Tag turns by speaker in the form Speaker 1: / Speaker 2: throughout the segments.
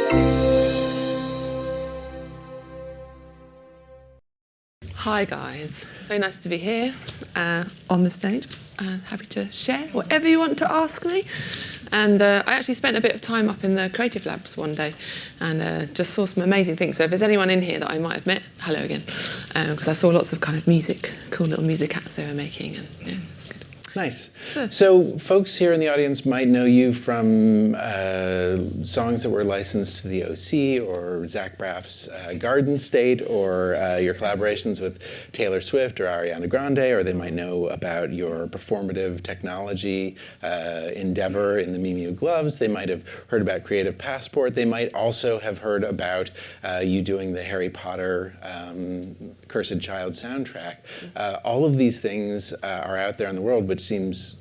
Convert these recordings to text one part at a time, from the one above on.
Speaker 1: Hi guys, very nice to be here on the stage. Happy to share whatever you want to ask me. And I actually spent a bit of time up in the Creative Labs one day and just saw some amazing things. So if there's anyone in here that I might have met, hello again. Because I saw lots of kind of music, cool little music apps they were making, and yeah, it's good.
Speaker 2: Nice. So folks here in the audience might know you from songs that were licensed to the OC, or Zach Braff's Garden State, or your collaborations with Taylor Swift or Ariana Grande, or they might know about your performative technology endeavor in the Mew gloves. They might have heard about Creative Passport. They might also have heard about you doing the Harry Potter Cursed Child soundtrack. All of these things are out there in the world, which seems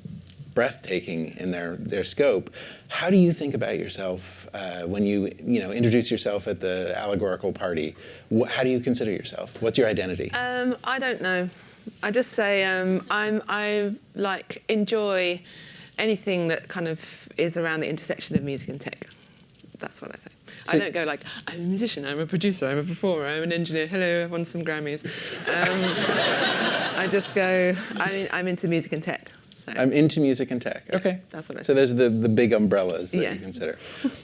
Speaker 2: breathtaking in their scope. How do you think about yourself when you introduce yourself at the allegorical party? How do you consider yourself? What's your identity?
Speaker 1: I don't know. I just say I like enjoy anything that kind of is around the intersection of music and tech. That's what I say. So, I don't go like, I'm a musician, I'm a producer, I'm a performer, I'm an engineer, hello, I've won some Grammys. I just go, I'm into music and tech. So.
Speaker 2: I'm into music and tech. Okay.
Speaker 1: Yeah, that's what I say.
Speaker 2: So there's the big umbrellas that you consider.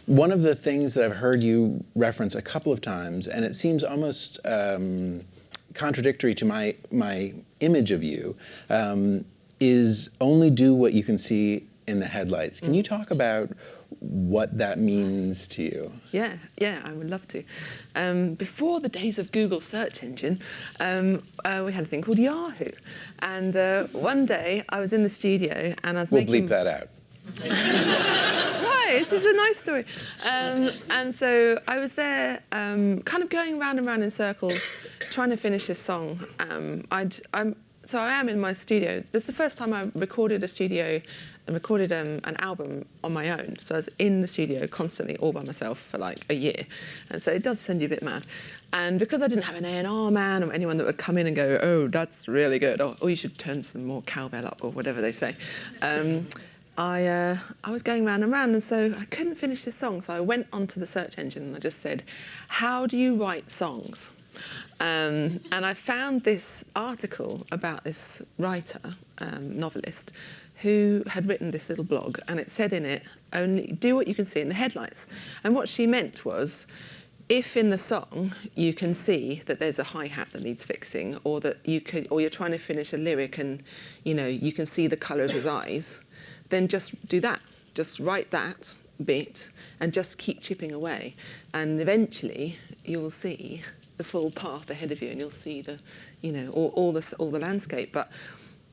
Speaker 2: One of the things that I've heard you reference a couple of times, and it seems almost contradictory to my image of you, is only do what you can see in the headlights. Can you talk about what that means to you?
Speaker 1: Yeah, I would love to. Before the days of Google search engine, we had a thing called Yahoo. And one day I was in the studio and I was making...
Speaker 2: We'll bleep that out.
Speaker 1: Why? This is a nice story. And so I was there kind of going round and round in circles, trying to finish this song. So I am in my studio. This is the first time I recorded a studio and recorded an album on my own. So I was in the studio constantly, all by myself for like a year. And so it does send you a bit mad. And because I didn't have an A&R man or anyone that would come in and go, oh, that's really good, or you should turn some more cowbell up, or whatever they say, I was going round and round, and so I couldn't finish this song. So I went onto the search engine and I just said, how do you write songs? And I found this article about this writer, novelist, who had written this little blog, and it said in it, only do what you can see in the headlights. And what she meant was, if in the song you can see that there's a hi-hat that needs fixing, or that you're trying to finish a lyric and you can see the colour of his eyes, then just do that. Just write that bit and just keep chipping away, and eventually you'll see the full path ahead of you, and you'll see the, all the landscape. But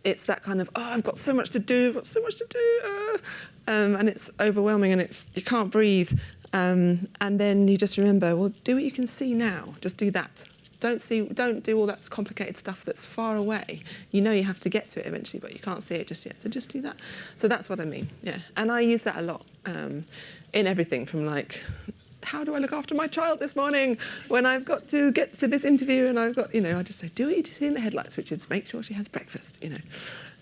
Speaker 1: it's that kind of, oh, I've got so much to do, and it's overwhelming, and you can't breathe. And then you just remember, well, do what you can see now. Just do that. Don't do all that complicated stuff that's far away. You know you have to get to it eventually, but you can't see it just yet. So just do that. So that's what I mean. Yeah, and I use that a lot in everything from like, how do I look after my child this morning when I've got to get to this interview, and I've got, I just say, do what you see in the headlights, which is make sure she has breakfast,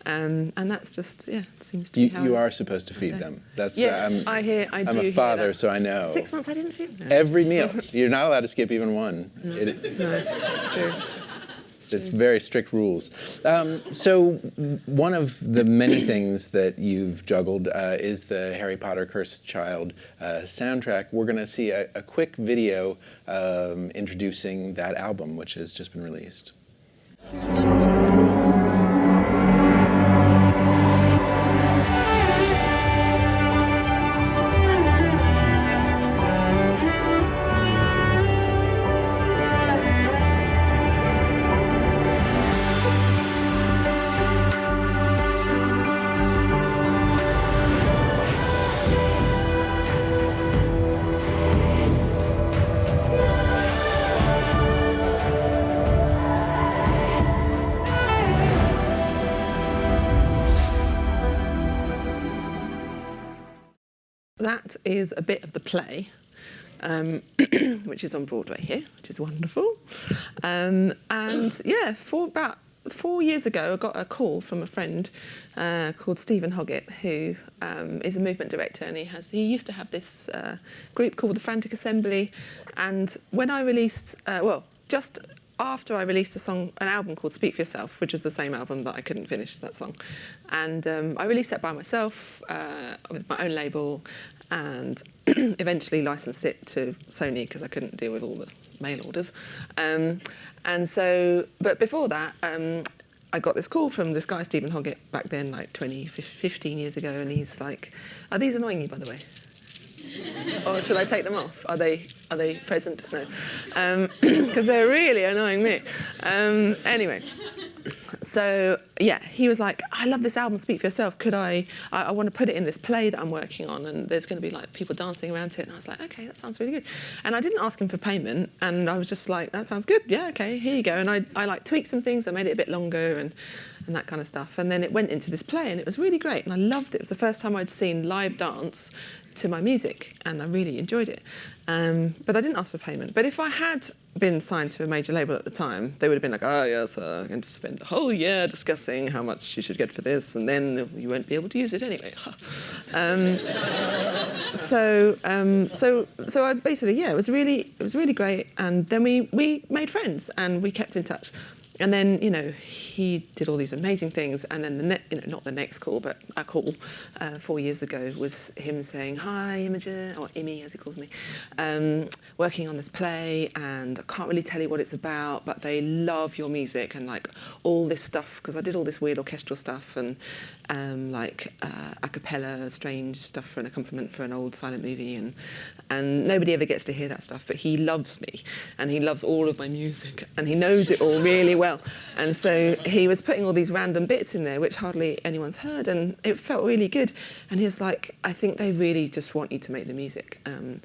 Speaker 1: and that's just, it seems to be how
Speaker 2: you are supposed to feed them. That's
Speaker 1: yes,
Speaker 2: I'm a father, so I know.
Speaker 1: 6 months I didn't feed them.
Speaker 2: Every meal. You're not allowed to skip even one.
Speaker 1: No, that's true.
Speaker 2: It's very strict rules. So one of the many things that you've juggled is the Harry Potter Cursed Child soundtrack. We're going to see a quick video introducing that album, which has just been released.
Speaker 1: That is a bit of the play, which is on Broadway here, which is wonderful. And yeah, for about 4 years ago, I got a call from a friend called Stephen Hoggett, who is a movement director, and he used to have this group called the Frantic Assembly. And when I released, just after I released an album called Speak For Yourself, which was the same album that I couldn't finish that song, and I released that by myself with my own label, and eventually licensed it to Sony because I couldn't deal with all the mail orders. And so, but before that, I got this call from this guy, Stephen Hoggett, back then, like 15 years ago, and he's like, "Are these annoying you, by the way? Or should I take them off? Are they present?" No, because they're really annoying me. Anyway. So yeah, he was like, "I love this album, Speak For Yourself. Could I want to put it in this play that I'm working on, and there's going to be like people dancing around to it." And I was like, "Okay, that sounds really good." And I didn't ask him for payment, and I was just like, "That sounds good. Yeah, okay, here you go." And I like tweaked some things, I made it a bit longer and that kind of stuff. And then it went into this play, and it was really great, and I loved it. It was the first time I'd seen live dance to my music, and I really enjoyed it. But I didn't ask for payment. But if I had been signed to a major label at the time, they would have been like, "Oh yes, I'm going to spend a whole year discussing how much you should get for this, and then you won't be able to use it anyway." So I basically, yeah, it was really great. And then we made friends, and we kept in touch. And then, he did all these amazing things. And then not the next call, but a call 4 years ago was him saying, "Hi, Imogen," or Imi as he calls me, "working on this play, and I can't really tell you what it's about, but they love your music and like all this stuff," because I did all this weird orchestral stuff and a cappella, strange stuff for an accompaniment for an old silent movie, and nobody ever gets to hear that stuff, but he loves me, and he loves all of my music, and he knows it all really well. And so he was putting all these random bits in there which hardly anyone's heard, and it felt really good. And he was like, "I think they really just want you to make the music." And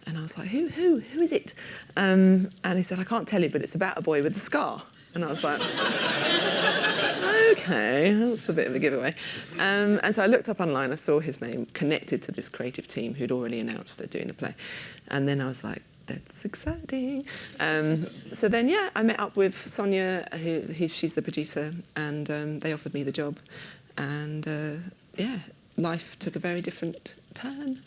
Speaker 1: I was like, who is it? And he said, "I can't tell you, but it's about a boy with a scar." And I was like, "Okay, that's a bit of a giveaway." And so I looked up online, I saw his name connected to this creative team who'd already announced they're doing a play. And then I was like, "That's exciting." So then, yeah, I met up with Sonia, she's the producer, and they offered me the job. And yeah, life took a very different turn.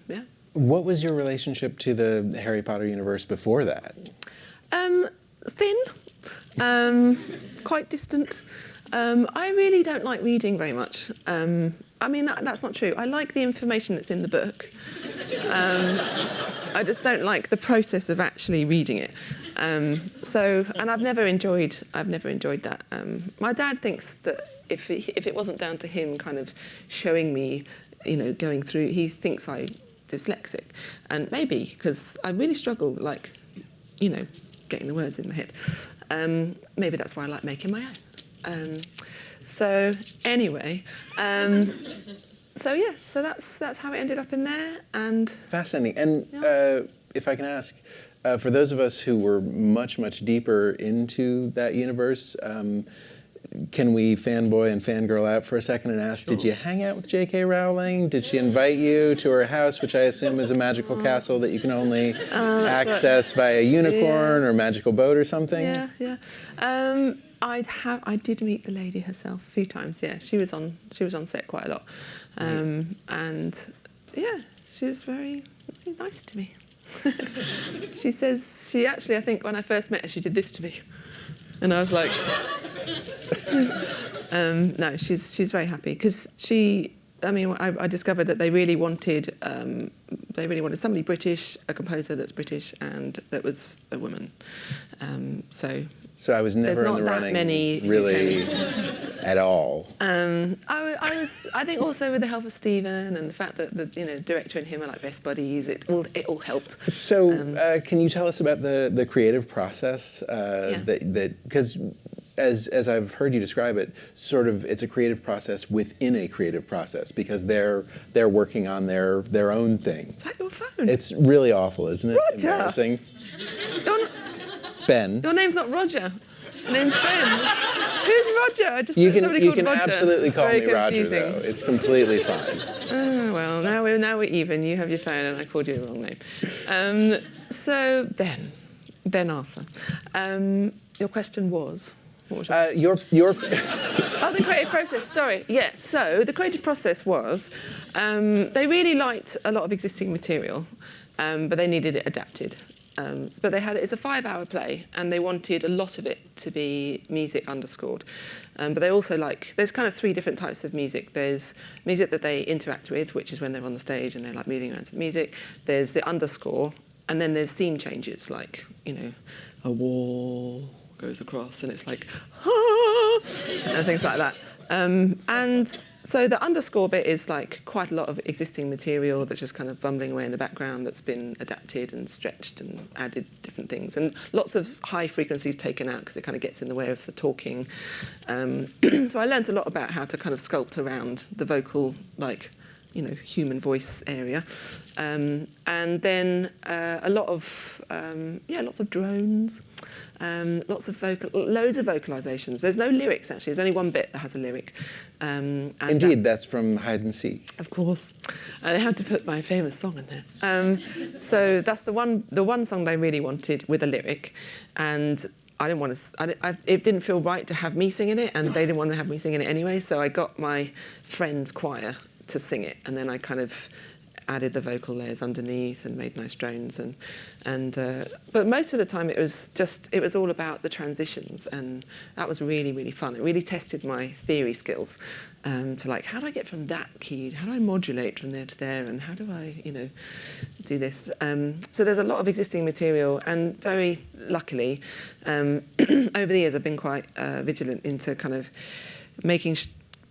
Speaker 1: Yeah.
Speaker 2: What was your relationship to the Harry Potter universe before that?
Speaker 1: Thin, quite distant. I really don't like reading very much. I mean, that's not true. I like the information that's in the book. I just don't like the process of actually reading it. And I've never enjoyed that. My dad thinks that if it wasn't down to him kind of showing me, going through, he thinks I'm dyslexic. And maybe, because I really struggle, getting the words in my head. Maybe that's why I like making my own. So anyway, so that's how it ended up in there. And
Speaker 2: fascinating. And if I can ask, for those of us who were much, much deeper into that universe, can we fanboy and fangirl out for a second and ask, Did you hang out with J.K. Rowling? Did she invite you to her house, which I assume is a magical castle that you can only access via unicorn or magical boat or something?
Speaker 1: Yeah. I did meet the lady herself a few times. Yeah, she was on set quite a lot, and yeah, she's very nice to me. She says I think when I first met her, she did this to me, and I was like, no, she's very happy because I discovered that they really wanted somebody British, a composer that's British and that was a woman.
Speaker 2: So I was never in the running really at all.
Speaker 1: I think also with the help of Stephen and the fact that the director and him are like best buddies, it all helped.
Speaker 2: So can you tell us about the creative process because as I've heard you describe it, sort of it's a creative process within a creative process because they're working on their own thing.
Speaker 1: Is that your phone?
Speaker 2: It's really awful, isn't it?
Speaker 1: Roger.
Speaker 2: Embarrassing. Ben.
Speaker 1: Your name's not Roger. Your name's Ben. Who's Roger?
Speaker 2: You can
Speaker 1: Roger.
Speaker 2: absolutely call me Roger, though. It's completely fine.
Speaker 1: Oh, well, now we're even. You have your phone, and I called you the wrong name. So Ben Arthur. Your question was. What was your...
Speaker 2: Your
Speaker 1: Oh, the creative process, sorry. Yeah, so the creative process was, they really liked a lot of existing material, but they needed it adapted. But it's a 5-hour play, and they wanted a lot of it to be music underscored. But they also there's kind of 3 different types of music. There's music that they interact with, which is when they're on the stage and they're like moving around to the music. There's the underscore, and then there's scene changes, like, you know, a wall goes across and it's like, ah, and things like that. And so the underscore bit is like quite a lot of existing material that's just kind of bumbling away in the background that's been adapted and stretched and added different things. And lots of high frequencies taken out because it kind of gets in the way of the talking. So I learned a lot about how to kind of sculpt around the vocal, like, you know, human voice area. And then lots of drones. Loads of vocalizations. There's no lyrics, actually. There's only one bit that has a lyric.
Speaker 2: Indeed, that's from Hide and Seek.
Speaker 1: Of course. They had to put my famous song in there. So that's the one song they really wanted with a lyric. And I didn't want to... it didn't feel right to have me singing it, and they didn't want to have me singing it anyway, so I got my friend's choir to sing it, and then I kind of added the vocal layers underneath and made nice drones, but most of the time it was all about the transitions, and that was really, really fun. It really tested my theory skills, to like, how do I get from that key, how do I modulate from there to there, and how do I, you know, do this? So there's a lot of existing material, and very luckily, over the years I've been quite vigilant into kind of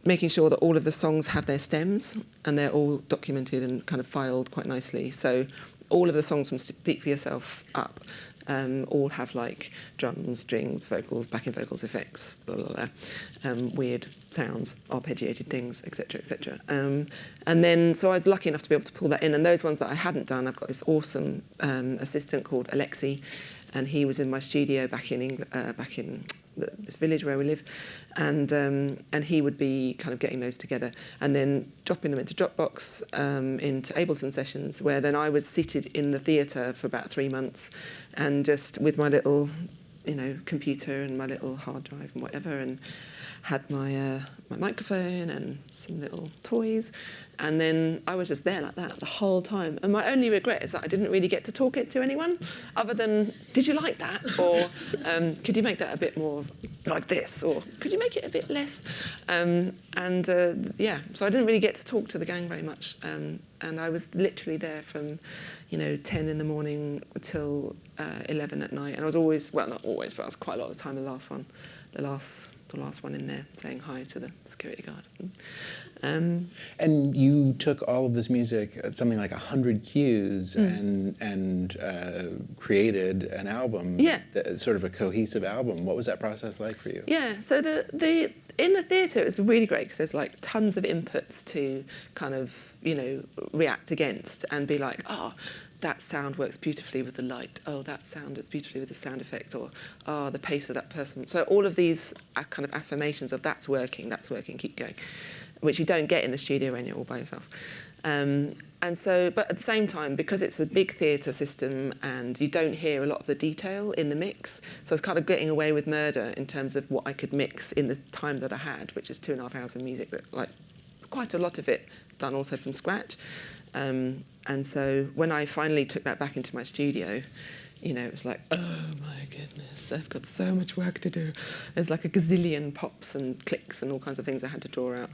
Speaker 1: making sure that all of the songs have their stems and they're all documented and kind of filed quite nicely. So all of the songs from Speak For Yourself up all have like drums, strings, vocals, backing vocals, effects, blah, blah, blah, weird sounds, arpeggiated things, etc., etc. And then, so I was lucky enough to be able to pull that in. And those ones that I hadn't done, I've got this awesome assistant called Alexi, and he was in my studio back in this village where we live, and he would be kind of getting those together and then dropping them into Dropbox, into Ableton sessions, where then I was seated in the theatre for about 3 months, and just with my little, you know, computer and my little hard drive and whatever, and had my microphone and some little toys, and then I was just there like that the whole time. And my only regret is that I didn't really get to talk it to anyone, other than, did you like that? Or could you make that a bit more like this? Or could you make it a bit less? Yeah, so I didn't really get to talk to the gang very much. And I was literally there from, you know, 10 in the morning till 11 at night. And I was always, well, not always, but I was quite a lot of the time the last one in there, saying hi to the security guard.
Speaker 2: And you took all of this music, something like 100 cues, and created an album, sort of a cohesive album. What was that process like for you?
Speaker 1: Yeah, so in the theatre it was really great because there's like tons of inputs to kind of, you know, react against and be like, oh, that sound works beautifully with the light. Oh, that sound works beautifully with the sound effect. Or, oh, the pace of that person. So all of these kind of affirmations of that's working, keep going, which you don't get in the studio when you're all by yourself. And so, but at the same time, because it's a big theatre system and you don't hear a lot of the detail in the mix, so I was kind of getting away with murder in terms of what I could mix in the time that I had, which is 2.5 hours of music, that, like, quite a lot of it done also from scratch. And so when I finally took that back into my studio, you know, it was like, oh my goodness, I've got so much work to do. There's like a gazillion pops and clicks and all kinds of things I had to draw out.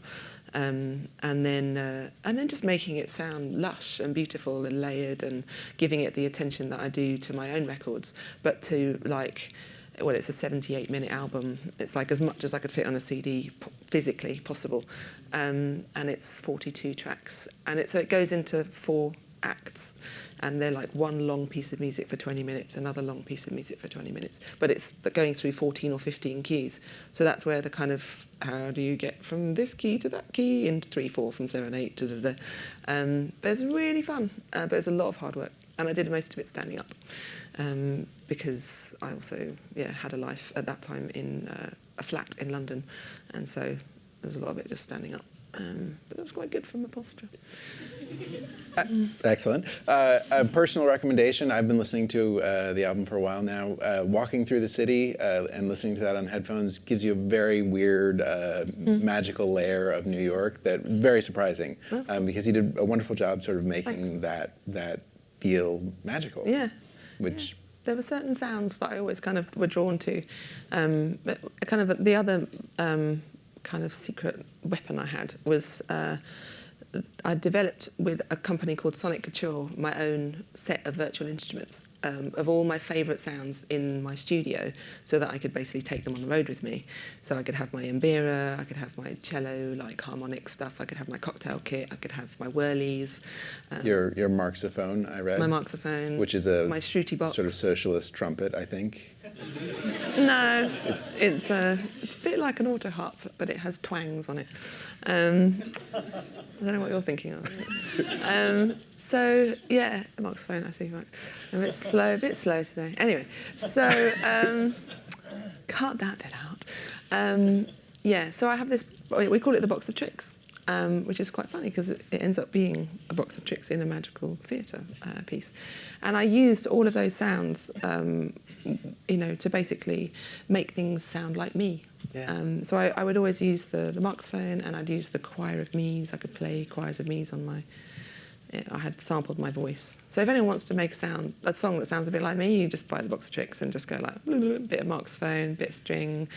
Speaker 1: And then just making it sound lush and beautiful and layered and giving it the attention that I do to my own records, but to like, well, it's a 78-minute album. It's like as much as I could fit on a CD physically possible. And it's 42 tracks. And so it goes into 4 acts. And they're like one long piece of music for 20 minutes, another long piece of music for 20 minutes. But it's going through 14 or 15 keys. So that's where the kind of, how do you get from this key to that key into 3/4 from 7/8 to da da da. But it's really fun, but it's a lot of hard work. And I did most of it standing up, because I also had a life at that time in a flat in London, and so there was a lot of it just standing up. But it was quite good for my posture.
Speaker 2: Excellent. A personal recommendation, I've been listening to the album for a while now. Walking through the city and listening to that on headphones gives you a very weird, magical layer of New York that very surprising, because you did a wonderful job sort of making that feel magical.
Speaker 1: Yeah.
Speaker 2: Which.
Speaker 1: Yeah. There were certain sounds that I always kind of were drawn to. But kind of the other kind of secret weapon I had was I developed with a company called Sonic Couture my own set of virtual instruments of all my favourite sounds in my studio, so that I could basically take them on the road with me. So I could have my mbira, I could have my cello, like harmonic stuff, I could have my cocktail kit, I could have my whirlies.
Speaker 2: Your marxophone, I read.
Speaker 1: My marxophone.
Speaker 2: Which is my shruti box. Sort of socialist trumpet, I think.
Speaker 1: No, it's a bit like an auto harp, but it has twangs on it. I don't know what you're thinking of. So yeah, a marxophone, I see, right. A bit slow today. Anyway, so cut that bit out. Yeah, so I have this, we call it the box of tricks, which is quite funny because it ends up being a box of tricks in a magical theatre piece. And I used all of those sounds, to basically make things sound like me. Yeah. So I would always use the marxophone, and I'd use the choir of me's. I could play choirs of me's on I had sampled my voice. So if anyone wants to make a song that sounds a bit like me, you just buy the box of tricks and just go like, a bit of marxophone, bit of string,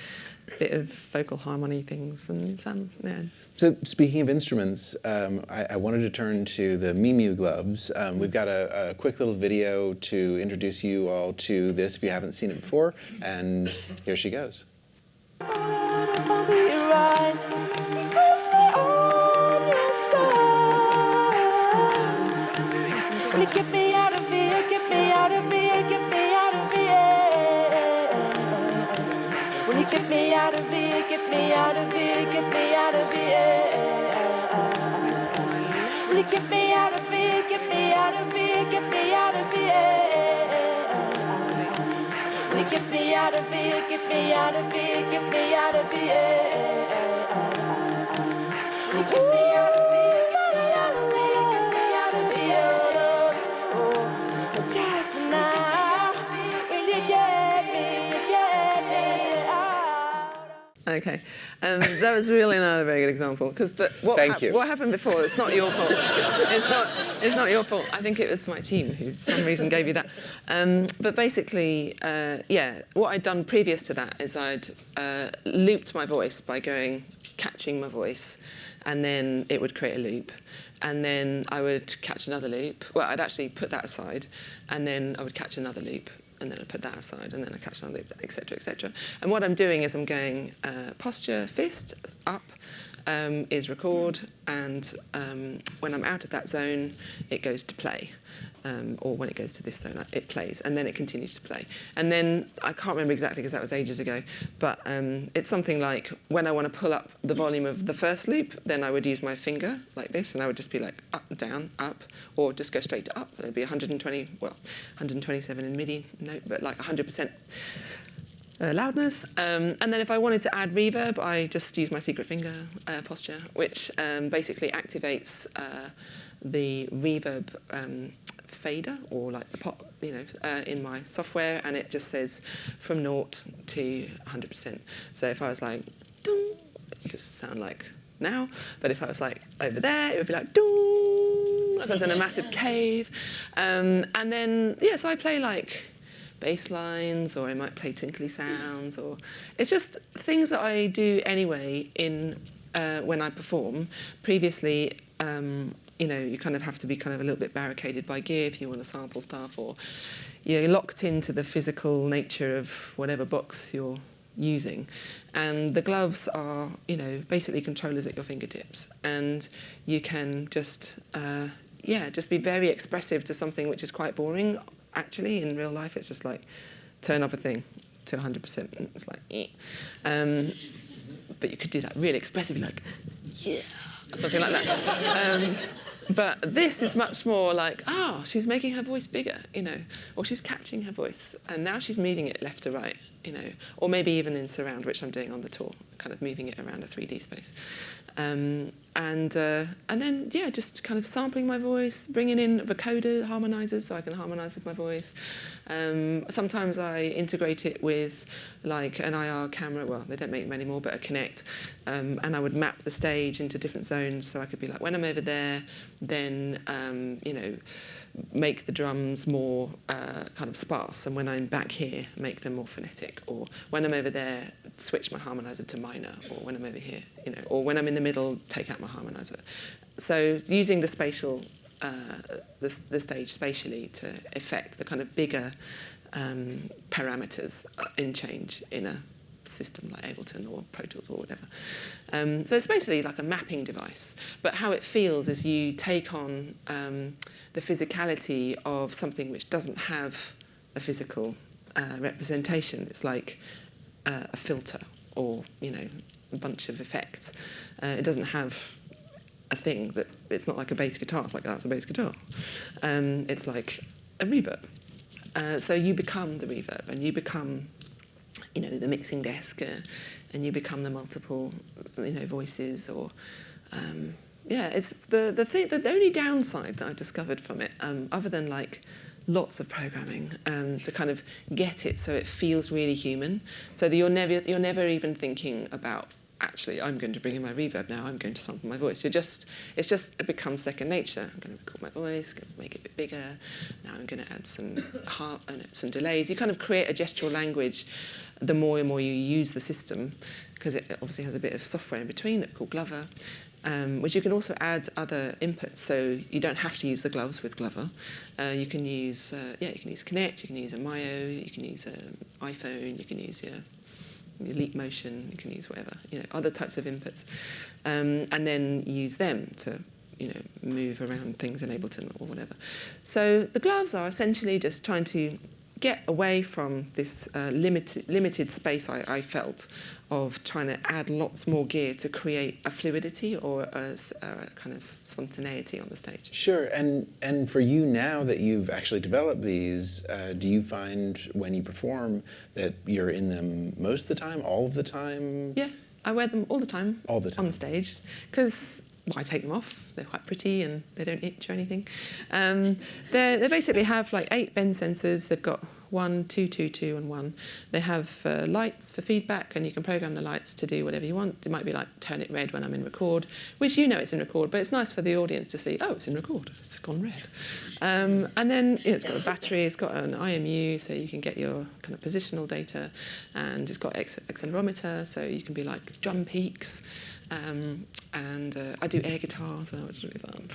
Speaker 1: bit of vocal harmony things, and sound, yeah.
Speaker 2: So speaking of instruments, I wanted to turn to the Mimu gloves. We've got a quick little video to introduce you all to this if you haven't seen it before, and here she goes.
Speaker 3: Get me out of here, get me out of here, get me out of here. Will you get me out of here, get me out of here, get me out of here. Will you get me out of here, get me out of here, get me out of here. Will you get me out of here, get me out of here, get me out of here. Will you get me out of here, get me out of here, get me out of here. Just for now, will you get me out?
Speaker 1: Okay, that was really not a very good example, because what happened before, it's not your fault. It's not your fault. I think it was my team who, for some reason, gave you that. But basically, what I'd done previous to that is I'd looped my voice by catching my voice, and then it would create a loop. And then I would catch another loop. Well, I'd actually put that aside, and then I would catch another loop, and then I'd put that aside, and then I'd catch another loop, etc., etc. And what I'm doing is I'm going posture, fist, up, is record, and when I'm out of that zone, it goes to play. Or when it goes to this zone, it plays, and then it continues to play. And then, I can't remember exactly because that was ages ago, but it's something like, when I want to pull up the volume of the first loop, then I would use my finger like this, and I would just be like up, down, up, or just go straight to up. It'd be 127 in MIDI note, but like 100% loudness. And then if I wanted to add reverb, I just use my secret finger posture, which basically activates the reverb fader, or like the pot, in my software, and it just says from 0 to 100%. So if I was like, dong, it would just sound like now. But if I was like over there, it would be like, dong, like I was in a massive cave. And then, so I play like bass lines, or I might play twinkly sounds, or it's just things that I do anyway when I perform. Previously, you kind of have to be kind of a little bit barricaded by gear if you want to sample stuff, or you're locked into the physical nature of whatever box you're using. And the gloves are, basically controllers at your fingertips, and you can just be very expressive to something which is quite boring. Actually, in real life, it's just like turn up a thing to 100%, and it's like, but you could do that really expressively, like, yeah, or something like that. But this is much more like, she's making her voice bigger, or she's catching her voice, and now she's moving it left to right, or maybe even in surround, which I'm doing on the tour, kind of moving it around a 3D space. And then, yeah, just kind of sampling my voice, bringing in vocoder harmonizers so I can harmonize with my voice. Sometimes I integrate it with like an IR camera. Well, they don't make them anymore, but a Kinect. And I would map the stage into different zones. So I could be like, when I'm over there, then, you know, make the drums more kind of sparse, and when I'm back here, make them more phonetic. Or when I'm over there, switch my harmonizer to minor. Or when I'm over here, you know, or when I'm in the middle, take out my harmonizer. So using the spatial, the stage spatially to affect the kind of bigger parameters in change in a system like Ableton or Pro Tools or whatever. So it's basically like a mapping device. But how it feels is you take on the physicality of something which doesn't have a physical representation. It's like a filter or, you know, a bunch of effects. It doesn't have a thing that, it's not like a bass guitar. It's like, that's a bass guitar. It's like a reverb. So you become the reverb, and you become, you know, the mixing desk, and you become the multiple, you know, voices. Or yeah, it's the only downside that I've discovered from it, other than like lots of programming to kind of get it so it feels really human, so that you're never even thinking about, actually, I'm going to bring in my reverb now, I'm going to sample my voice. It becomes second nature. I'm going to record my voice, going to make it a bit bigger. Now I'm going to add some delays. You kind of create a gestural language the more and more you use the system, because it obviously has a bit of software in between called Glover, which you can also add other inputs. So you don't have to use the gloves with Glover. You can use you can use Kinect, you can use a Mio, you can use an iPhone, you can use your Leap Motion, you can use whatever, you know, other types of inputs, and then use them to, you know, move around things in Ableton or whatever. So the gloves are essentially just trying to get away from this limited space I felt of trying to add lots more gear to create a fluidity or a kind of spontaneity on the stage.
Speaker 2: Sure, and for you now that you've actually developed these, do you find when you perform that you're in them most of the time, all of the time?
Speaker 1: Yeah, I wear them all the time.
Speaker 2: All the time.
Speaker 1: On the stage, because I take them off. They're quite pretty and they don't itch or anything. They basically have like 8 bend sensors. They've got 1, 2, 2, 2, and 1. They have lights for feedback, and you can program the lights to do whatever you want. It might be like turn it red when I'm in record, which you know it's in record, but it's nice for the audience to see, oh, it's in record, it's gone red. And then it's got a battery, it's got an IMU, so you can get your kind of positional data, and it's got accelerometer, so you can be like drum peaks. And I do air guitar as well, which is really fun.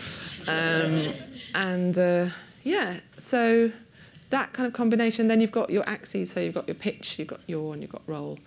Speaker 1: Yeah, so that kind of combination. Then you've got your axes, so you've got your pitch, you've got yaw, and you've got roll,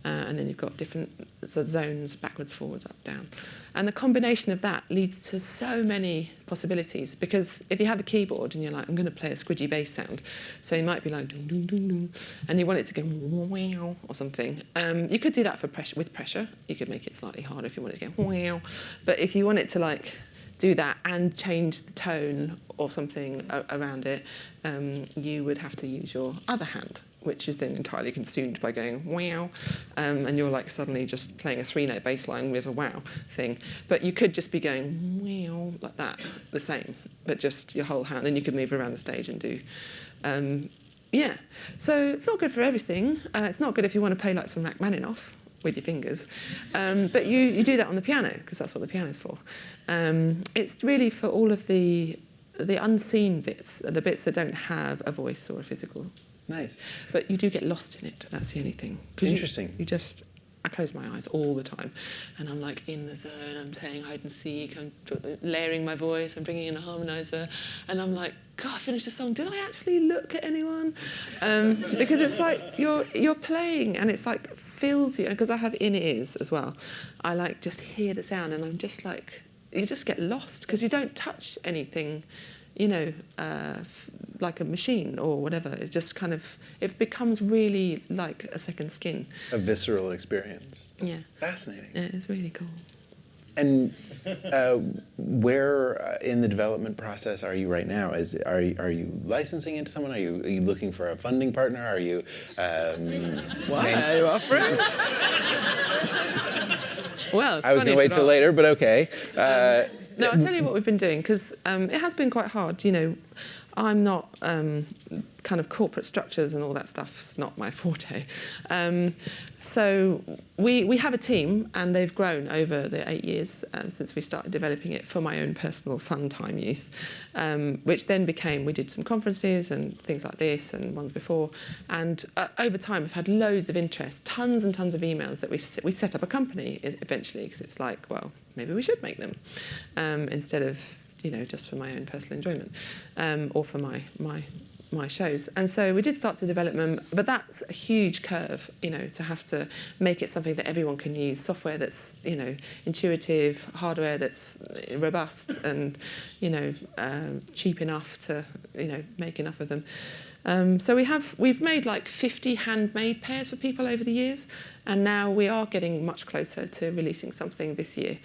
Speaker 1: and then you've got different sort of zones, backwards, forwards, up, down. And the combination of that leads to so many possibilities, because if you have a keyboard and you're like, I'm going to play a squidgy bass sound, so you might be like, dun, dun, dun, dun, and you want it to go wow or something. You could do that for pressure, with pressure. You could make it slightly harder if you want it to go wow. But if you want it to like do that and change the tone or something around it, you would have to use your other hand, which is then entirely consumed by going wow, and you're like suddenly just playing a 3-note bass line with a wow thing. But you could just be going wow like that, the same, but just your whole hand, and you could move around the stage and do. Yeah, so it's not good for everything. It's not good if you want to play like some Rachmaninoff with your fingers, but you do that on the piano, because that's what the piano's for. It's really for all of the unseen bits, the bits that don't have a voice or a physical.
Speaker 2: Nice.
Speaker 1: But you do get lost in it, that's the only thing.
Speaker 2: Interesting.
Speaker 1: I close my eyes all the time, and I'm like in the zone, I'm playing hide and seek, I'm layering my voice, I'm bringing in a harmonizer, and I'm like, God, I finished the song, did I actually look at anyone? Because it's like you're playing, and it's like fills you, because I have in-ears as well. I like just hear the sound, and I'm just like, you just get lost, because you don't touch anything, you know, like a machine or whatever. It just kind of, it becomes really like a second skin.
Speaker 2: A visceral experience.
Speaker 1: Yeah.
Speaker 2: Fascinating.
Speaker 1: Yeah, it's really cool.
Speaker 2: And where in the development process are you right now? Are you licensing it to someone? Are you looking for a funding partner? Are you?
Speaker 1: Why are you offering? Well, it's
Speaker 2: I was going
Speaker 1: funny
Speaker 2: to wait till
Speaker 1: about-
Speaker 2: later, but okay.
Speaker 1: No, I'll tell you what we've been doing, because it has been quite hard. You know, I'm not kind of corporate structures and all that stuff's not my forte. So we have a team, and they've grown over the 8 years since we started developing it for my own personal fun time use, which then became, we did some conferences and things like this and ones before. And over time, we've had loads of interest, tons and tons of emails that we set up a company eventually, because it's like, well, maybe we should make them instead of, you know, just for my own personal enjoyment or for my shows. And so we did start to develop them, but that's a huge curve, you know, to have to make it something that everyone can use, software that's, you know, intuitive, hardware that's robust and, you know, cheap enough to, you know, make enough of them. So we've made like 50 handmade pairs for people over the years, and now we are getting much closer to releasing something this year,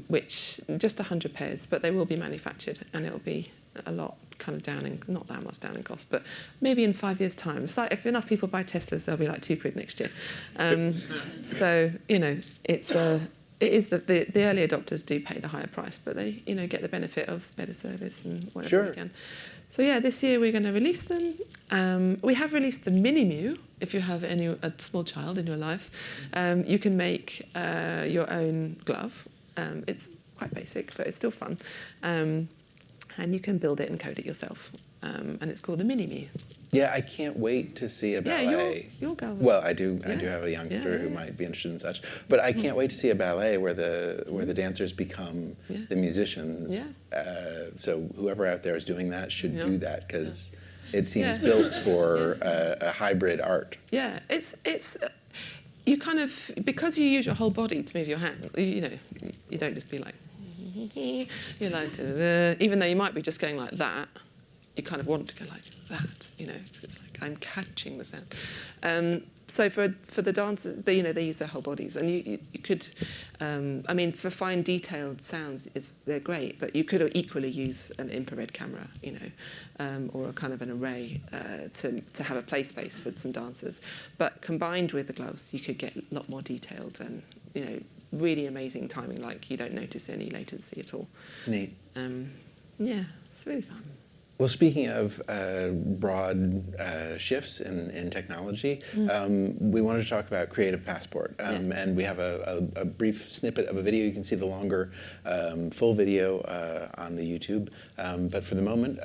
Speaker 1: which just 100 pairs, but they will be manufactured, and it'll be a lot kind of down in, not that much down in cost, but maybe in 5 years' time. It's like if enough people buy Teslas, they'll be like £2 next year. So, you know, it is that the early adopters do pay the higher price, but they, you know, get the benefit of better service and whatever we can. So yeah, this year we're going to release them. We have released the Mini Mew. If you have a small child in your life, you can make your own glove. It's quite basic, but it's still fun. And you can build it and code it yourself. And it's called the Mini Mew.
Speaker 2: Yeah, I can't wait to see a ballet.
Speaker 1: Yeah, you'll go.
Speaker 2: Well, I do have a youngster who might be interested in such, but I can't wait to see a ballet where the dancers become the musicians. So whoever out there is doing that should do that, because it seems built for a hybrid art. Yeah, it's you kind of, because you use your whole body to move your hand. You know, you don't just be like. You're like, even though you might be just going like that, you kind of want to go like that, you know, 'cause it's like I'm catching the sound. So for the dancers, you know, they use their whole bodies, and you could, I mean, for fine detailed sounds, they're great, but you could equally use an infrared camera, you know, or a kind of an array to have a play space for some dancers. But combined with the gloves, you could get a lot more detailed and, you know, really amazing timing, like you don't notice any latency at all. Neat.
Speaker 1: Yeah, it's really fun.
Speaker 2: Well, speaking of broad shifts in technology, we wanted to talk about Creative Passport. And we have a brief snippet of a video. You can see the longer full video on the YouTube. But for the moment,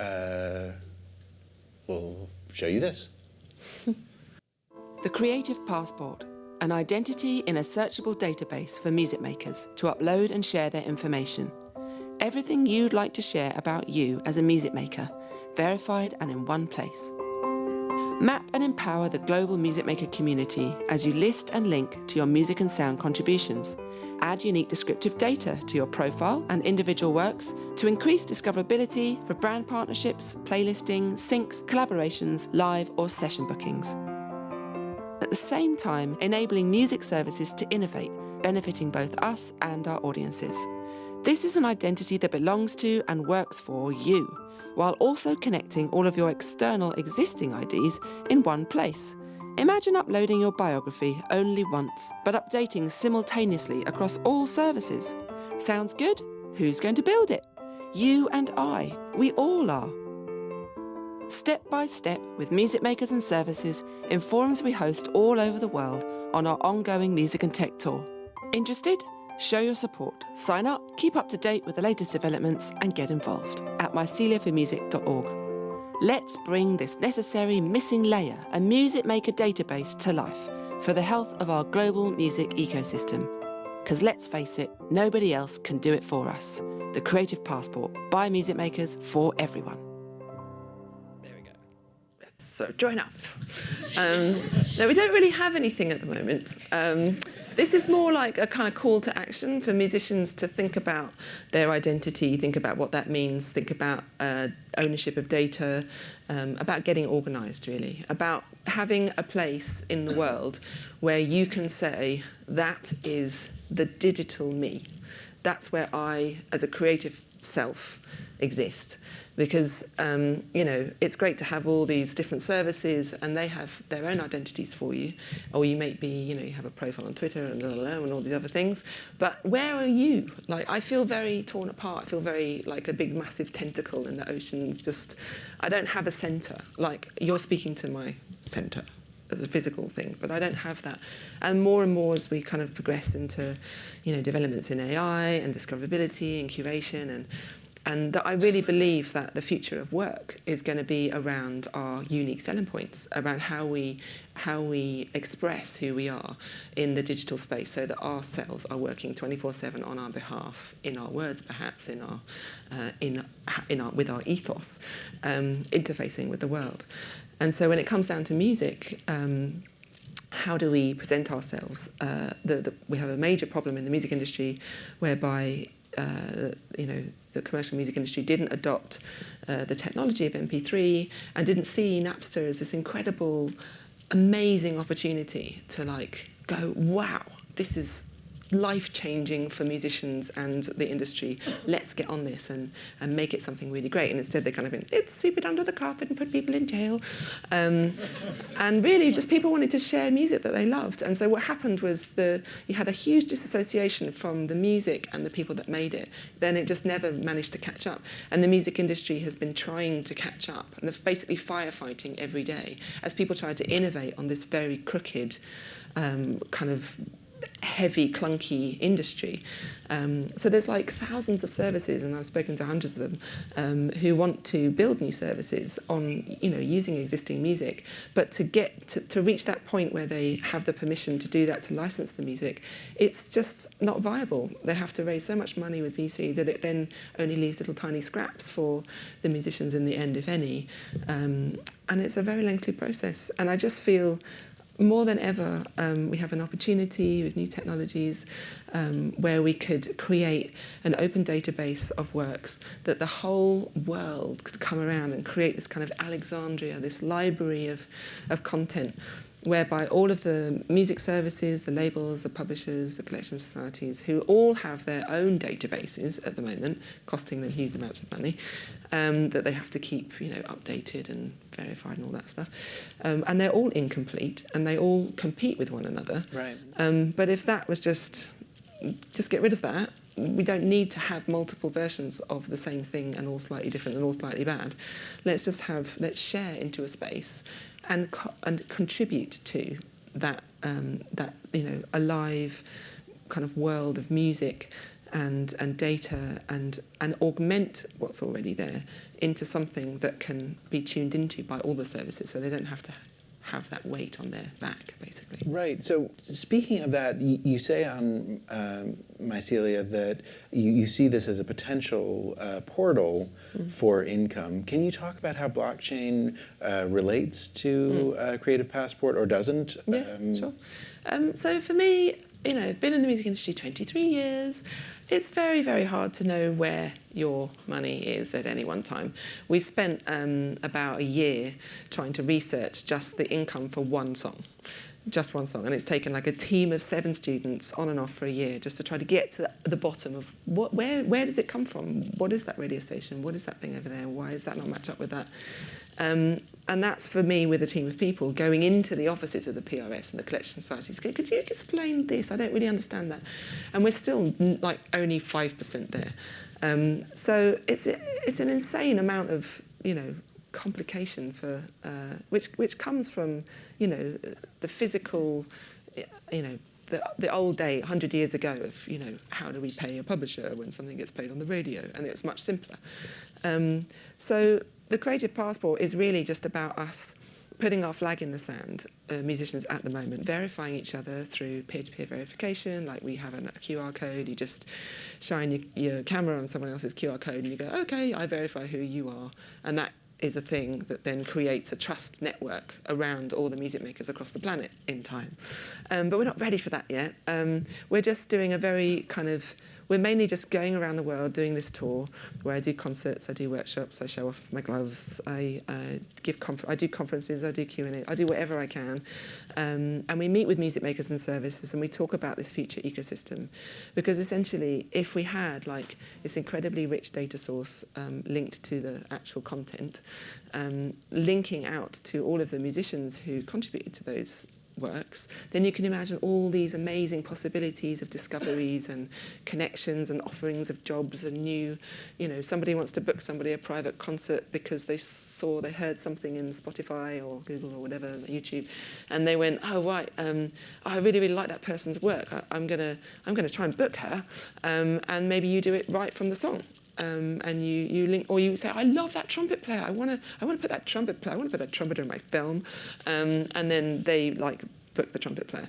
Speaker 2: we'll show you this.
Speaker 4: The Creative Passport, an identity in a searchable database for music makers to upload and share their information. Everything you'd like to share about you as a music maker, verified and in one place. Map and empower the global music maker community as you list and link to your music and sound contributions. Add unique descriptive data to your profile and individual works to increase discoverability for brand partnerships, playlisting, syncs, collaborations, live or session bookings. At the same time, enabling music services to innovate, benefiting both us and our audiences. This is an identity that belongs to and works for you, while also connecting all of your external existing IDs in one place. Imagine uploading your biography only once, but updating simultaneously across all services. Sounds good? Who's going to build it? You and I. We all are. Step by step, with music makers and services, in forums we host all over the world on our ongoing music and tech tour. Interested? Show your support, sign up, keep up to date with the latest developments and get involved at meceliaformusic.org. Let's bring this necessary missing layer, a music maker database, to life for the health of our global music ecosystem. Because let's face it, nobody else can do it for us. The Creative Passport, by music makers for everyone.
Speaker 1: So join up. No, we don't really have anything at the moment. This is more like a kind of call to action for musicians to think about their identity, think about what that means, think about ownership of data, about getting organised, really, about having a place in the world where you can say, that is the digital me. That's where I, as a creative self, exist, because it's great to have all these different services and they have their own identities for you, or you may be, you have a profile on Twitter and all these other things, but where are you? Like, I feel very torn apart. I feel very like a big massive tentacle in the oceans. Just, I don't have a centre. Like, you're speaking to my centre as a physical thing, but I don't have that. And more as we kind of progress into, developments in AI and discoverability and curation, and that I really believe that the future of work is going to be around our unique selling points, around how we express who we are in the digital space, so that our cells are working 24/7 on our behalf, in our words, perhaps in our with our ethos, interfacing with the world. And so when it comes down to music, how do we present ourselves? We have a major problem in the music industry, whereby the commercial music industry didn't adopt the technology of MP3 and didn't see Napster as this incredible, amazing opportunity to go, wow, this is life-changing for musicians and the industry. Let's get on this and make it something really great. And instead they kind of went, let's sweep it under the carpet and put people in jail. And really just people wanted to share music that they loved. And so what happened was you had a huge disassociation from the music and the people that made it. Then it just never managed to catch up. And the music industry has been trying to catch up. And they're basically firefighting every day as people try to innovate on this very crooked kind of heavy, clunky industry. So there's thousands of services, and I've spoken to hundreds of them, who want to build new services on, using existing music. But to get to reach that point where they have the permission to do that, to license the music, it's just not viable. They have to raise so much money with VC that it then only leaves little tiny scraps for the musicians in the end, if any. And it's a very lengthy process. And I just feel more than ever, we have an opportunity with new technologies where we could create an open database of works that the whole world could come around and create this kind of Alexandria, this library of content, whereby all of the music services, the labels, the publishers, the collection societies, who all have their own databases at the moment, costing them huge amounts of money, that they have to keep, updated and verified and all that stuff. And they're all incomplete, and they all compete with one another.
Speaker 2: Right.
Speaker 1: But if that was just get rid of that, we don't need to have multiple versions of the same thing and all slightly different and all slightly bad. Let's share into a space and contribute to that alive kind of world of music and data and augment what's already there into something that can be tuned into by all the services, so they don't have to have that weight on their back, basically.
Speaker 2: Right. So speaking of that, you say on Mecelia that you see this as a potential portal for income. Can you talk about how blockchain relates to Creative Passport, or doesn't?
Speaker 1: Yeah, sure. So for me, I've been in the music industry 23 years. It's very, very hard to know where your money is at any one time. We spent about a year trying to research just the income for one song. Just one song, and it's taken a team of 7 students on and off for a year just to try to get to the bottom of where does it come from? What is that radio station? What is that thing over there? Why does that not match up with that? And that's for me, with a team of people going into the offices of the PRS and the collection societies. Could you explain this? I don't really understand that. And we're still only 5% there. So it's an insane amount of complication for which comes from the physical, the old day 100 years ago of how do we pay a publisher when something gets played on the radio, and it's much simpler. So the Creative Passport is really just about us putting our flag in the sand, musicians at the moment, verifying each other through peer-to-peer verification. Like, we have a QR code, you just shine your camera on someone else's QR code and you go, okay, I verify who you are. And that is a thing that then creates a trust network around all the music makers across the planet in time. But we're not ready for that yet. We're just doing a very kind of
Speaker 4: we're mainly just going around the world doing this tour where I do concerts, I do workshops, I show off my gloves, I do conferences, I do Q&A, I do whatever I can. And we meet with music makers and services and we talk about this future ecosystem. Because essentially, if we had like this incredibly rich data source linked to the actual content, linking out to all of the musicians who contributed to those works, then you can imagine all these amazing possibilities of discoveries and connections and offerings of jobs and new, somebody wants to book somebody a private concert because they heard something in Spotify or Google or whatever, YouTube, and they went, oh right, I really, really like that person's work. I'm gonna try and book her, and maybe you do it right from the song. And you link, or you say, I love that trumpet player. I want to put that trumpet player. I want to put that trumpeter in my film, and then they book the trumpet player.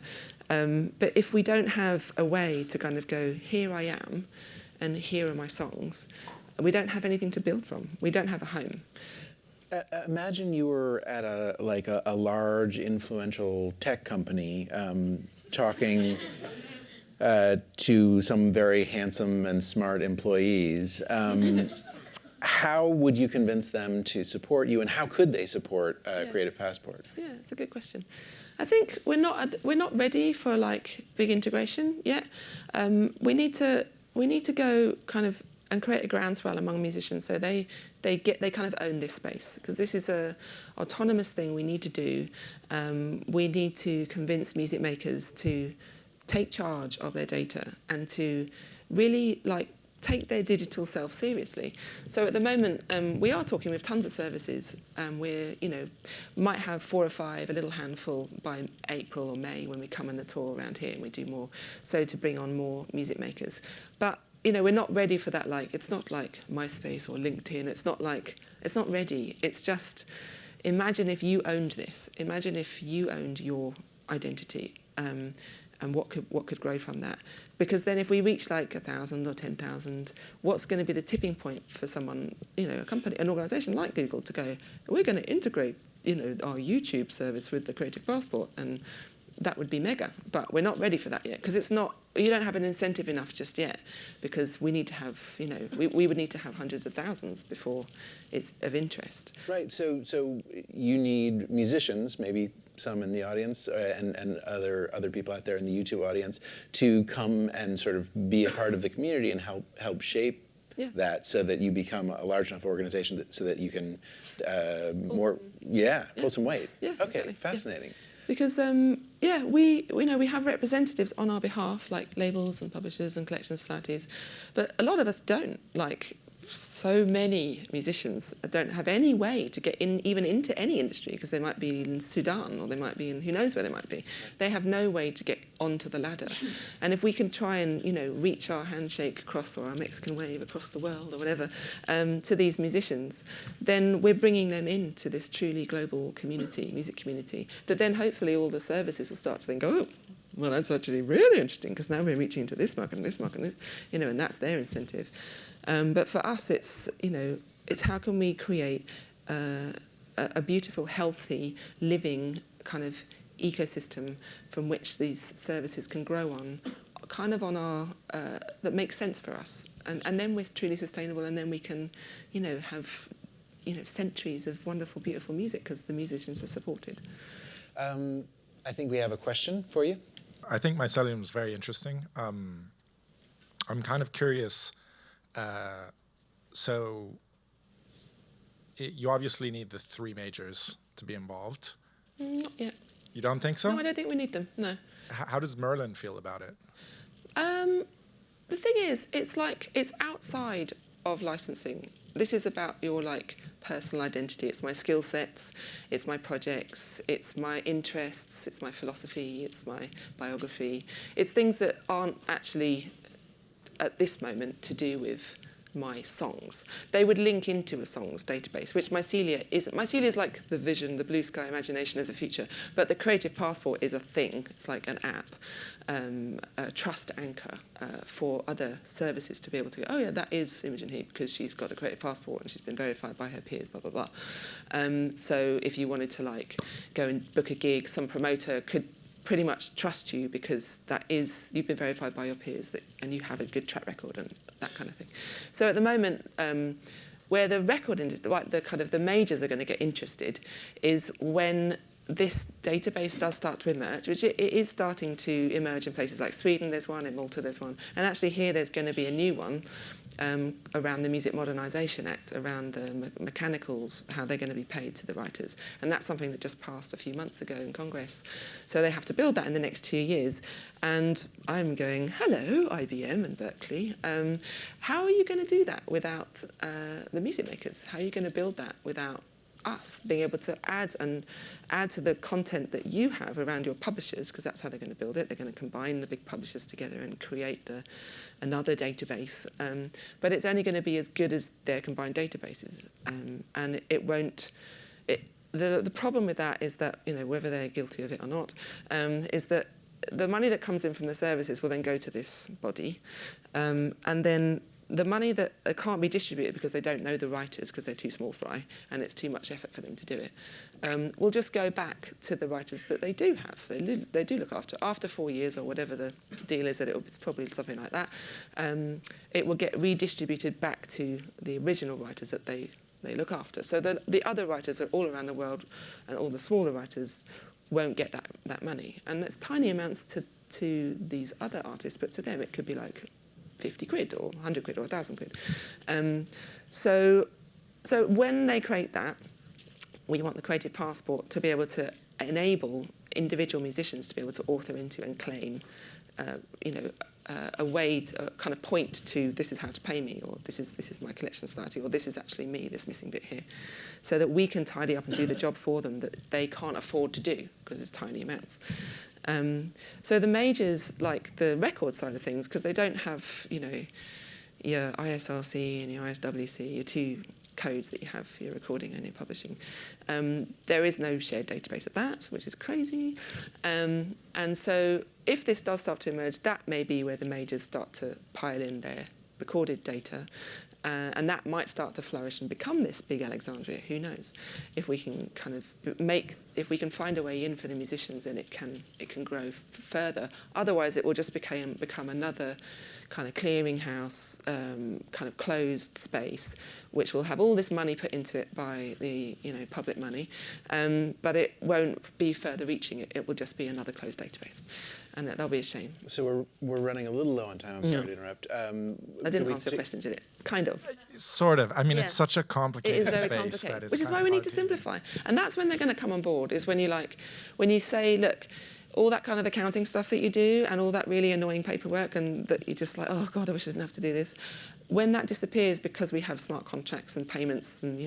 Speaker 4: But if we don't have a way to kind of go, here I am, and here are my songs, we don't have anything to build from. We don't have a home.
Speaker 2: Imagine you were at a large, influential tech company, talking to some very handsome and smart employees. How would you convince them to support you, and how could they support Creative Passport?
Speaker 1: Yeah, it's a good question. I think we're not ready for big integration yet. We need to go kind of and create a groundswell among musicians so they kind of own this space, because this is a autonomous thing we need to do. We need to convince music makers to take charge of their data and to really take their digital self seriously. So at the moment, we are talking with tons of services. We might have 4 or 5, a little handful by April or May when we come on the tour around here and we do more, so to bring on more music makers. But we're not ready for that. It's not like MySpace or LinkedIn. It's not ready. It's just, imagine if you owned this. Imagine if you owned your identity. And what could grow from that? Because then if we reach 1,000 or 10,000, what's going to be the tipping point for someone, a company, an organisation like Google to go, we're going to integrate, our YouTube service with the Creative Passport, and that would be mega. But we're not ready for that yet, because you don't have an incentive enough just yet, because we need to have, we would need to have hundreds of thousands before it's of interest.
Speaker 2: Right, so you need musicians, maybe some in the audience and other people out there in the YouTube audience, to come and sort of be a part of the community and help shape that, so that you become a large enough organization so that you can pull some weight.
Speaker 1: Yeah,
Speaker 2: okay,
Speaker 1: exactly.
Speaker 2: fascinating.
Speaker 1: Yeah. Because we have representatives on our behalf, like labels and publishers and collection societies, but a lot of us don't. So many musicians don't have any way to get even into any industry, because they might be in Sudan or they might be in who knows where they might be. They have no way to get onto the ladder. And if we can try and reach our handshake across, or our Mexican wave across the world or whatever, to these musicians, then we're bringing them into this truly global community, music community, that then hopefully all the services will start to think, oh, well, that's actually really interesting, because now we're reaching into this market and this market and this, and that's their incentive. But for us, it's how can we create a beautiful, healthy, living kind of ecosystem from which these services can grow on, kind of on our that makes sense for us, and then we're truly sustainable, and then we can, have, centuries of wonderful, beautiful music because the musicians are supported.
Speaker 2: I think we have a question for you.
Speaker 5: I think Mycelium is very interesting. I'm kind of curious. You obviously need the 3 majors to be involved.
Speaker 1: Not yet.
Speaker 5: You don't think so?
Speaker 1: No, I don't think we need them, no.
Speaker 5: How does Merlin feel about it?
Speaker 1: The thing is, it's outside of licensing. This is about your personal identity. It's my skill sets, it's my projects, it's my interests, it's my philosophy, it's my biography. It's things that aren't actually at this moment to do with my songs. They would link into a songs database, which Mecelia isn't. Mecelia is like the vision, the blue sky imagination of the future, but the Creative Passport is a thing. It's like an app, a trust anchor for other services to be able to go, oh yeah, that is Imogen Heap because she's got a Creative Passport and she's been verified by her peers, blah, blah, blah. So if you wanted to go and book a gig, some promoter could pretty much trust you because you've been verified by your peers and you have a good track record and that kind of thing. So at the moment, where the record industry, the majors are going to get interested is when this database does start to emerge, which it is starting to emerge in places like Sweden, there's one, in Malta there's one, and actually here there's going to be a new one around the Music Modernisation Act, around the mechanicals, how they're going to be paid to the writers. And that's something that just passed a few months ago in Congress. So they have to build that in the next 2 years. And I'm going, hello, IBM and Berkeley. How are you going to do that without the music makers? How are you going to build that without us being able to add to the content that you have around your publishers, because that's how they're going to build it. They're going to combine the big publishers together and create another database. But it's only going to be as good as their combined databases. And it won't... The problem with that is that, whether they're guilty of it or not, is that the money that comes in from the services will then go to this body. And then the money that can't be distributed because they don't know the writers because they're too small fry and it's too much effort for them to do it, will just go back to the writers that they do have. They do look after. After 4 years or whatever the deal is, it's probably something like that, it will get redistributed back to the original writers that they look after. So the other writers are all around the world and all the smaller writers won't get that money. And it's tiny amounts to these other artists, but to them it could be like 50 quid or 100 quid or 1,000 quid. So when they create that, we want the Creative Passport to be able to enable individual musicians to be able to author into and claim, a way to kind of point to this is how to pay me, or this is my collection society, or this is actually me, this missing bit here, so that we can tidy up and do the job for them that they can't afford to do because it's tiny amounts. So the majors, like the record side of things, because they don't have, your ISRC and your ISWC, your two codes that you have for your recording and your publishing. There is no shared database of that, which is crazy. And so if this does start to emerge, that may be where the majors start to pile in their recorded data. And that might start to flourish and become this big Alexandria. Who knows? If we can if we can find a way in for the musicians, then it can grow further. Otherwise, it will just become another kind of clearinghouse, kind of closed space, which will have all this money put into it by the public money, but it won't be further reaching. It will just be another closed database, and that'll be a shame.
Speaker 2: So we're running a little low on time. I'm sorry to interrupt.
Speaker 1: I didn't answer your question, did it? Kind of.
Speaker 5: Sort of. I mean, it's such a complicated
Speaker 1: it is very
Speaker 5: space
Speaker 1: complicated,
Speaker 5: that it's
Speaker 1: which is why we need to simplify. And that's when they're going to come on board. Is when you say, look, all that kind of accounting stuff that you do and all that really annoying paperwork and that you're just like, oh God, I wish I didn't have to do this. When that disappears because we have smart contracts and payments and,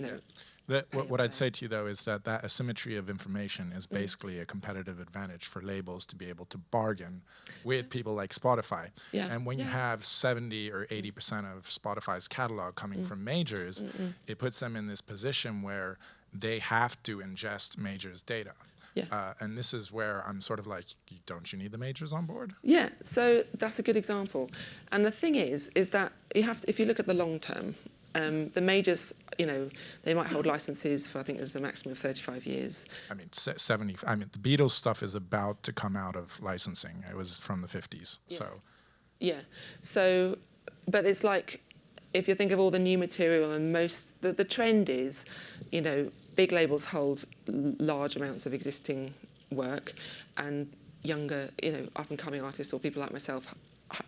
Speaker 5: What I'd say to you, though, is that asymmetry of information is basically a competitive advantage for labels to be able to bargain with people like Spotify.
Speaker 1: Yeah.
Speaker 5: And when you have 70 or 80% of Spotify's catalog coming from majors, it puts them in this position where they have to ingest majors' data.
Speaker 1: Yeah.
Speaker 5: And this is where I'm sort of like, don't you need the majors on board?
Speaker 1: Yeah, so that's a good example. And the thing is that you have to, if you look at the long term, the majors, they might hold licenses for, I think there's a maximum of 35 years.
Speaker 5: I mean, 70. I mean, the Beatles stuff is about to come out of licensing. It was from the 50s.
Speaker 1: Yeah.
Speaker 5: So.
Speaker 1: Yeah. So, but it's like, if you think of all the new material and the trend is, big labels hold large amounts of existing work, and younger, up-and-coming artists or people like myself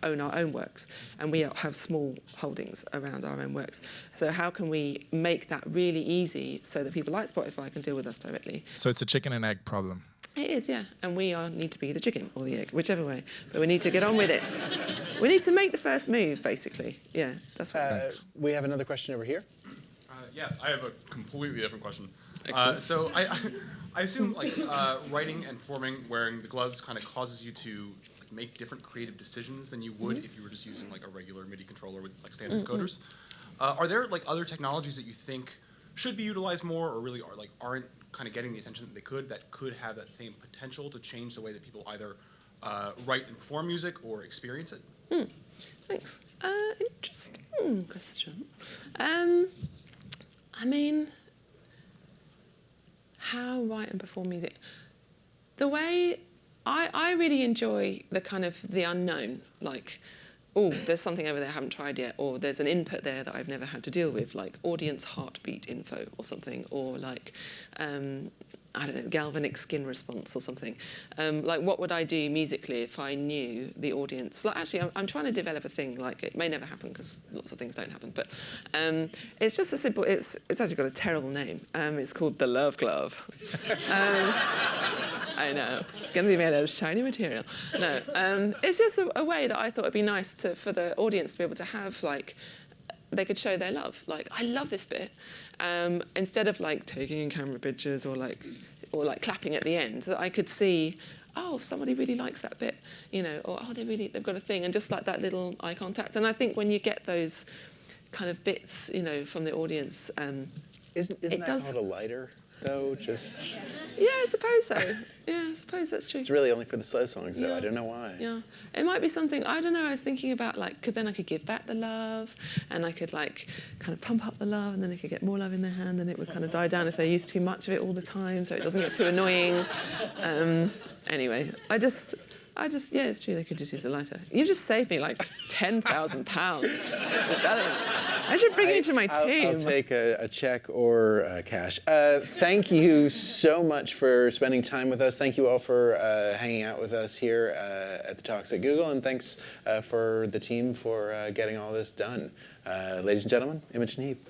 Speaker 1: own our own works, and we have small holdings around our own works. So how can we make that really easy so that people like Spotify can deal with us directly?
Speaker 5: So it's a chicken and egg problem.
Speaker 1: It is, yeah. And we need to be the chicken or the egg, whichever way. But we need to get on with it. We need to make the first move, basically. Yeah, that's what
Speaker 2: we have another question over here.
Speaker 6: Yeah, I have a completely different question.
Speaker 1: Excellent.
Speaker 6: So I assume writing and performing wearing the gloves kind of causes you to make different creative decisions than you would if you were just using like a regular MIDI controller with like standard coders. Are there like other technologies that you think should be utilized more, or really aren't kind of getting the attention that could have that same potential to change the way that people either write and perform music or experience it?
Speaker 1: Thanks. Interesting question. I mean, how write and perform music? The way I really enjoy the kind of the unknown, like, oh, there's something over there I haven't tried yet, or there's an input there that I've never had to deal with, like audience heartbeat info or something, or like, I don't know, galvanic skin response or something. Like, what would I do musically if I knew the audience? Like, actually, I'm trying to develop a thing. Like, it may never happen because lots of things don't happen. But it's just a simple. It's actually got a terrible name. It's called the Love Glove. I know it's going to be made out of shiny material. No, it's just a way that I thought it'd be nice for the audience to be able to have, like, they could show their love. Like, I love this bit. Instead of like taking in camera pictures or like clapping at the end, that I could see, oh, somebody really likes that bit, you know, or oh, they've got a thing, and just like that little eye contact. And I think when you get those kind of bits, you know, from the audience,
Speaker 2: Isn't that called a lighter, though? Just.
Speaker 1: Yeah, I suppose so. Yeah, I suppose that's true.
Speaker 2: It's really only for the slow songs, though.
Speaker 1: Yeah.
Speaker 2: I don't know why.
Speaker 1: Yeah, it might be something, I don't know, I was thinking about, like, then I could give back the love, and I could, like, kind of pump up the love, and then they could get more love in their hand, and it would kind of die down if they use too much of it all the time, so it doesn't get too annoying. Anyway, I just, yeah, it's true, they could just use a lighter. You just saved me, like, £10,000. I should bring you to my team.
Speaker 2: I'll take a check or cash. Thank you so much for spending time with us. Thank you all for hanging out with us here at the Talks at Google, and thanks for the team for getting all this done. Ladies and gentlemen, Imogen Heap.